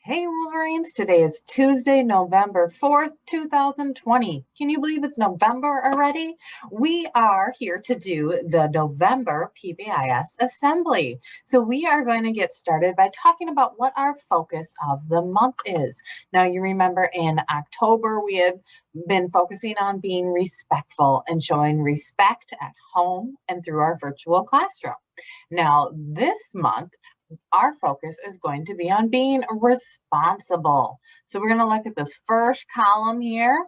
Hey Wolverines, today is Tuesday, November 4th, 2020. Can you believe it's November already? We are here to do the November PBIS assembly. So we are going to get started by talking about what our focus of the month is. Now you remember in October, we had been focusing on being respectful and showing respect at home and through our virtual classroom. Now this month, our focus is going to be on being responsible. So we're going to look at this first column here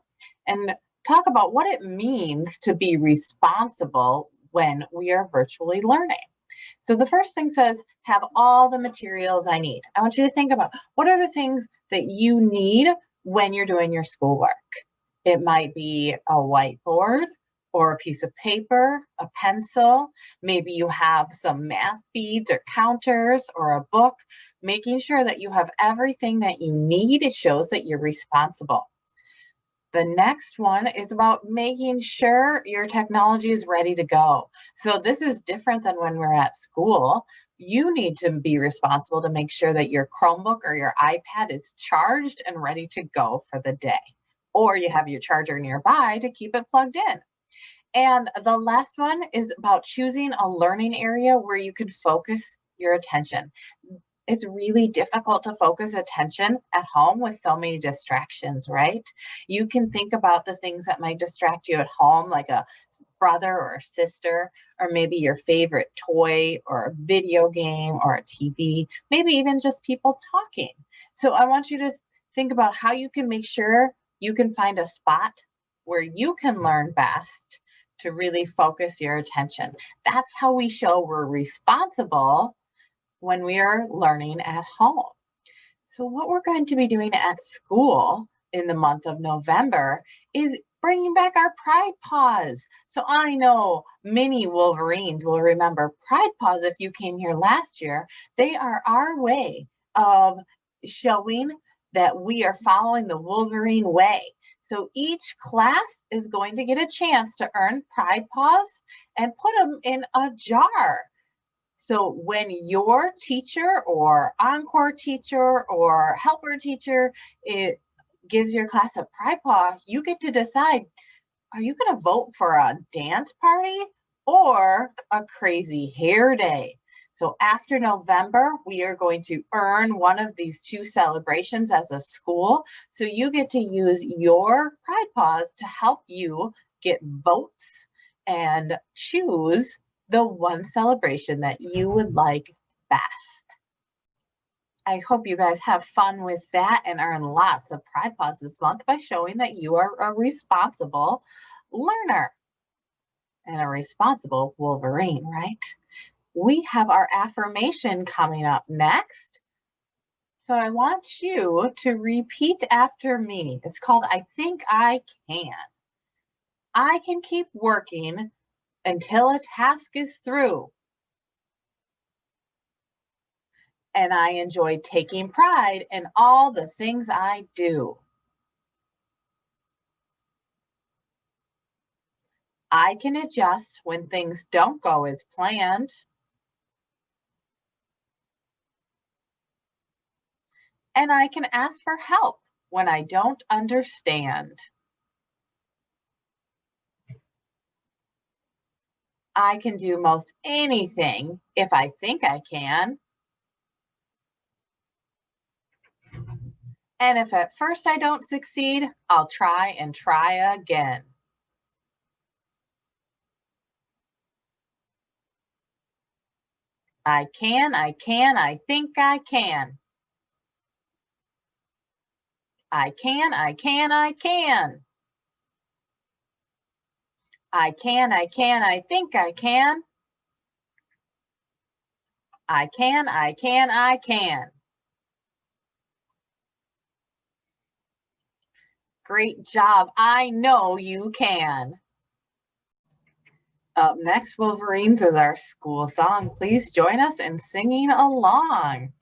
and talk about what it means to be responsible when we are virtually learning. So the first thing says, have all the materials I need. I want you to think about what are the things that you need when you're doing your schoolwork. It might be a whiteboard, or a piece of paper, a pencil, maybe you have some math beads or counters or a book, making sure that you have everything that you need. It shows that you're responsible. The next one is about making sure your technology is ready to go. So this is different than when we're at school. You need to be responsible to make sure that your Chromebook or your iPad is charged and ready to go for the day. Or you have your charger nearby to keep it plugged in. And the last one is about choosing a learning area where you can focus your attention. It's really difficult to focus attention at home with so many distractions, right? You can think about the things that might distract you at home, like a brother or a sister, or maybe your favorite toy or a video game or a TV, maybe even just people talking. So I want you to think about how you can make sure you can find a spot where you can learn best to really focus your attention. That's how we show we're responsible when we are learning at home. So what we're going to be doing at school in the month of November is bringing back our Pride Paws. So I know many Wolverines will remember Pride Paws if you came here last year. They are our way of showing that we are following the Wolverine way. So each class is going to get a chance to earn Pride Paws and put them in a jar. So when your teacher or encore teacher or helper teacher gives your class a Pride Paw, you get to decide, are you going to vote for a dance party or a crazy hair day? So after November, we are going to earn one of these two celebrations as a school. So you get to use your Pride Paws to help you get votes and choose the one celebration that you would like best. I hope you guys have fun with that and earn lots of Pride Paws this month by showing that you are a responsible learner and a responsible Wolverine, right? We have our affirmation coming up next. So I want you to repeat after me. It's called I Think I Can. I can keep working until a task is through. And I enjoy taking pride in all the things I do. I can adjust when things don't go as planned. And I can ask for help when I don't understand. I can do most anything if I think I can. And if at first I don't succeed, I'll try and try again. I can, I think I can. I can, I can. I can, I think I can. I can, I can. Great job. I know you can. Up next, Wolverines, is our school song. Please join us in singing along.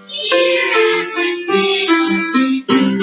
Here at West Middleton.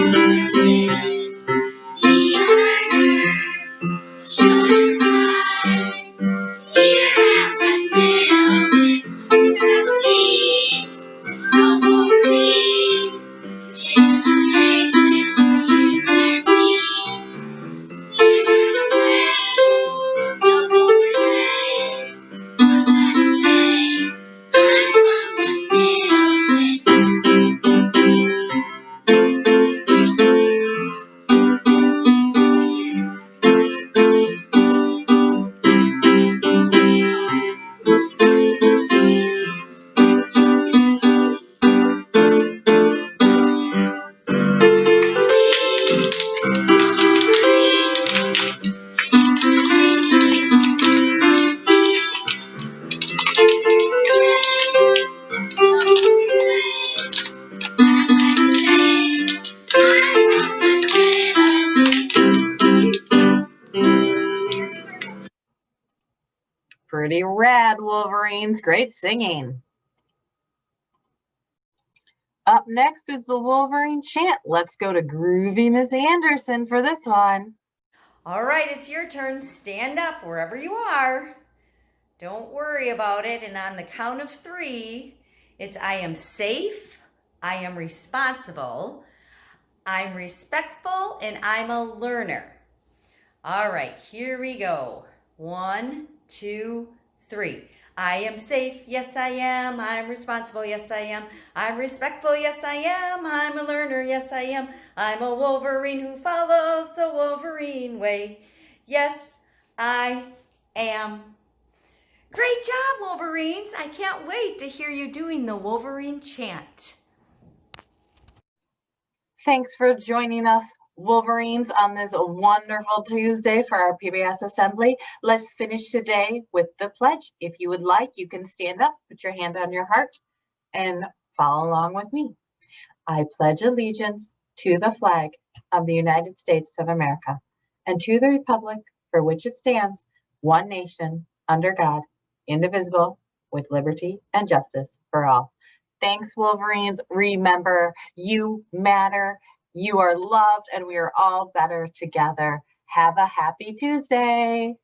Pretty rad, Wolverines. Great singing. Up next is the Wolverine Chant. Let's go to Groovy Miss Anderson for this one. All right, it's your turn. Stand up wherever you are. Don't worry about it. And on the count of 3, it's I am safe, I am responsible, I'm respectful, and I'm a learner. All right, here we go. 1, 2, 3. I am safe, yes I am. I'm responsible, yes I am. I'm respectful, yes I am. I'm a learner, yes I am. I'm a Wolverine who follows the Wolverine way. Yes, I am. Great job, Wolverines. I can't wait to hear you doing the Wolverine Chant. Thanks for joining us, Wolverines, on this wonderful Tuesday for our PBIS Assembly. Let's finish today with the pledge. If you would like, you can stand up, put your hand on your heart, and follow along with me. I pledge allegiance to the flag of the United States of America and to the republic for which it stands, one nation, under God, indivisible, with liberty and justice for all. Thanks, Wolverines. Remember, you matter, you are loved, and we are all better together. Have a happy Tuesday.